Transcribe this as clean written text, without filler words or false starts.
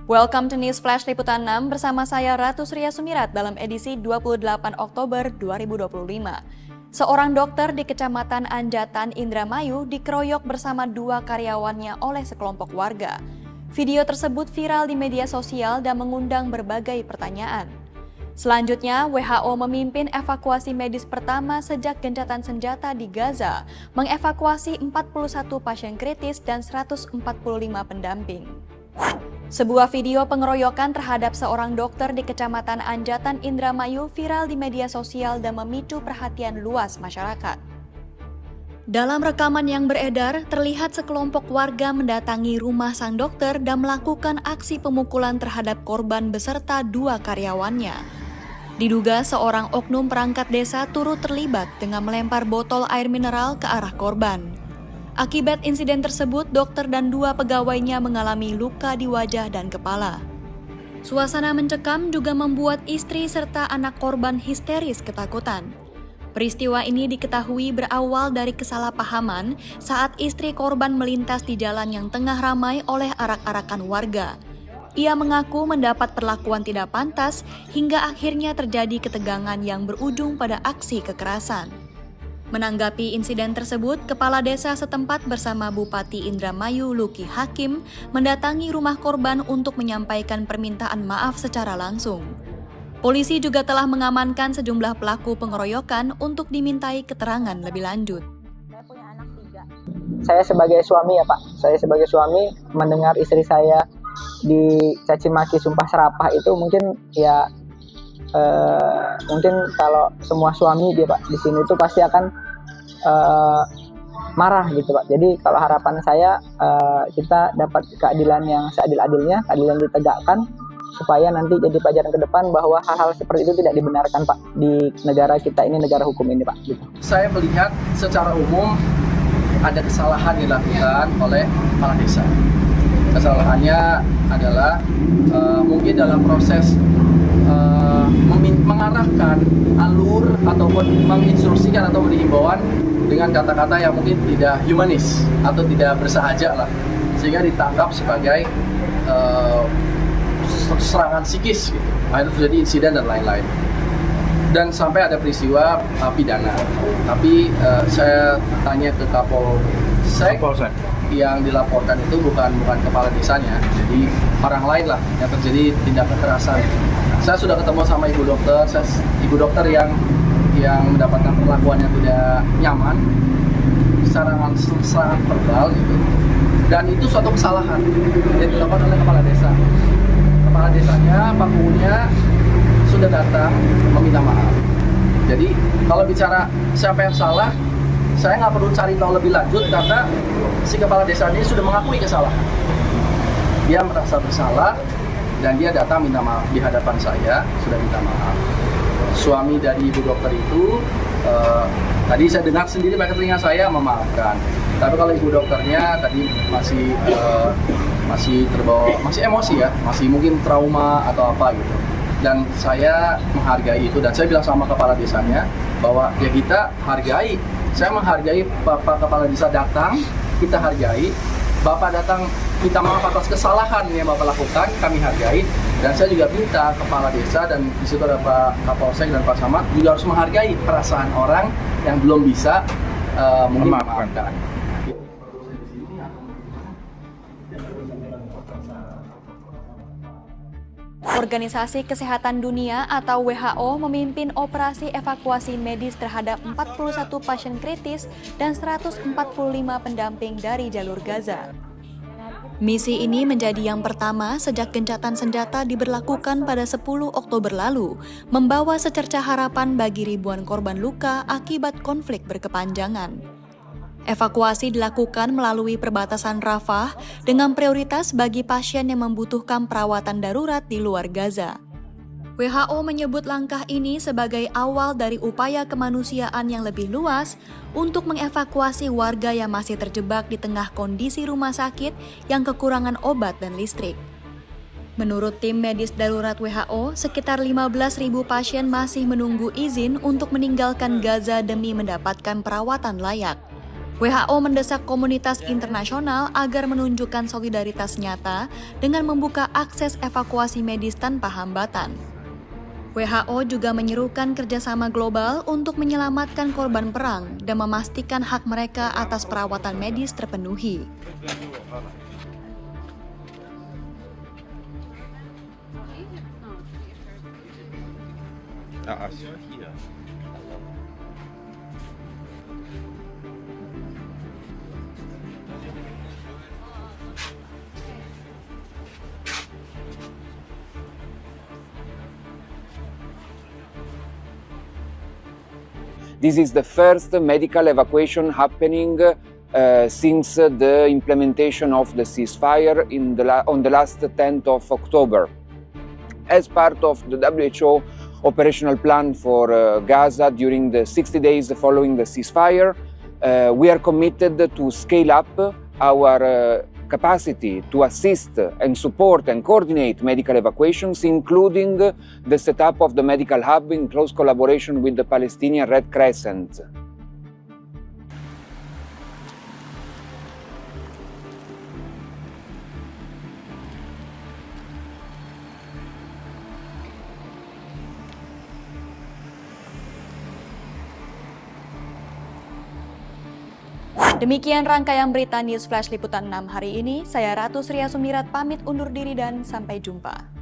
Welcome to News Flash Liputan 6 bersama saya Ratu Surya Sumirat dalam edisi 28 Oktober 2025. Seorang dokter di Kecamatan Anjatan, Indramayu dikeroyok bersama dua karyawannya oleh sekelompok warga. Video tersebut viral di media sosial dan mengundang berbagai pertanyaan. Selanjutnya, WHO memimpin evakuasi medis pertama sejak gencatan senjata di Gaza, mengevakuasi 41 pasien kritis dan 145 pendamping. Sebuah video pengeroyokan terhadap seorang dokter di Kecamatan Anjatan, Indramayu viral di media sosial dan memicu perhatian luas masyarakat. Dalam rekaman yang beredar, terlihat sekelompok warga mendatangi rumah sang dokter dan melakukan aksi pemukulan terhadap korban beserta dua karyawannya. Diduga seorang oknum perangkat desa turut terlibat dengan melempar botol air mineral ke arah korban. Akibat insiden tersebut, dokter dan dua pegawainya mengalami luka di wajah dan kepala. Suasana mencekam juga membuat istri serta anak korban histeris ketakutan. Peristiwa ini diketahui berawal dari kesalahpahaman saat istri korban melintas di jalan yang tengah ramai oleh arak-arakan warga. Ia mengaku mendapat perlakuan tidak pantas hingga akhirnya terjadi ketegangan yang berujung pada aksi kekerasan. Menanggapi insiden tersebut, Kepala Desa setempat bersama Bupati Indramayu Luki Hakim mendatangi rumah korban untuk menyampaikan permintaan maaf secara langsung. Polisi juga telah mengamankan sejumlah pelaku pengeroyokan untuk dimintai keterangan lebih lanjut. Saya punya anak 3. Saya sebagai suami ya Pak, saya sebagai suami mendengar istri saya dicaci maki sumpah serapah itu mungkin ya mungkin kalau semua suami dia Pak di sini itu pasti akan marah gitu Pak. Jadi kalau harapan saya kita dapat keadilan yang seadil-adilnya, keadilan ditegakkan supaya nanti jadi pelajaran ke depan bahwa hal-hal seperti itu tidak dibenarkan Pak di negara kita ini, negara hukum ini Pak. Gitu. Saya melihat secara umum ada kesalahan dilakukan oleh kepala desa. Kesalahannya adalah mungkin dalam proses mengarahkan alur ataupun menginstruksikan atau mengimbauan dengan kata-kata yang mungkin tidak humanis atau tidak bersahaja lah, sehingga ditangkap sebagai serangan psikis gitu. Akhirnya terjadi insiden dan lain-lain dan sampai ada peristiwa pidana. Tapi saya tanya ke Kapolsek yang dilaporkan itu bukan kepala desanya, jadi orang lain lah yang terjadi tindak kekerasan. Saya sudah ketemu sama ibu dokter yang mendapatkan perlakuan yang tidak nyaman, serangan verbal gitu. Dan itu suatu kesalahan yang dilakukan oleh kepala desa. Kepala desanya, Pak Kunya sudah datang meminta maaf. Jadi kalau bicara siapa yang salah, saya nggak perlu cari tahu lebih lanjut karena si kepala desa ini sudah mengakui kesalahan. Dia merasa bersalah dan dia datang minta maaf di hadapan saya, sudah minta maaf. Suami dari ibu dokter itu tadi saya dengar sendiri pakai telinga saya memaafkan. Tapi kalau ibu dokternya tadi masih terbawa, masih emosi ya, masih mungkin trauma atau apa gitu. Dan saya menghargai itu dan saya bilang sama kepala desanya bahwa ya kita hargai. Saya menghargai Bapak Kepala Desa datang, kita hargai. Bapak datang minta maaf atas kesalahan yang Bapak lakukan, kami hargai. Dan saya juga minta Kepala Desa dan di situ ada Pak Kapolsek dan Pak Samad juga harus menghargai perasaan orang yang belum bisa mungkin memaafkan. Organisasi Kesehatan Dunia atau WHO memimpin operasi evakuasi medis terhadap 41 pasien kritis dan 145 pendamping dari jalur Gaza. Misi ini menjadi yang pertama sejak gencatan senjata diberlakukan pada 10 Oktober lalu, membawa secercah harapan bagi ribuan korban luka akibat konflik berkepanjangan. Evakuasi dilakukan melalui perbatasan Rafah dengan prioritas bagi pasien yang membutuhkan perawatan darurat di luar Gaza. WHO menyebut langkah ini sebagai awal dari upaya kemanusiaan yang lebih luas untuk mengevakuasi warga yang masih terjebak di tengah kondisi rumah sakit yang kekurangan obat dan listrik. Menurut tim medis darurat WHO, sekitar 15.000 pasien masih menunggu izin untuk meninggalkan Gaza demi mendapatkan perawatan layak. WHO mendesak komunitas internasional agar menunjukkan solidaritas nyata dengan membuka akses evakuasi medis tanpa hambatan. WHO juga menyerukan kerjasama global untuk menyelamatkan korban perang dan memastikan hak mereka atas perawatan medis terpenuhi. This is the first medical evacuation happening since the implementation of the ceasefire on the last 10th of October. As part of the WHO operational plan for Gaza during the 60 days following the ceasefire, we are committed to scale up our capacity to assist and support and coordinate medical evacuations, including the setup of the medical hub in close collaboration with the Palestinian Red Crescent. Demikian rangkaian berita News Flash Liputan 6 hari ini. Saya Ratu Sria Sumirat pamit undur diri dan sampai jumpa.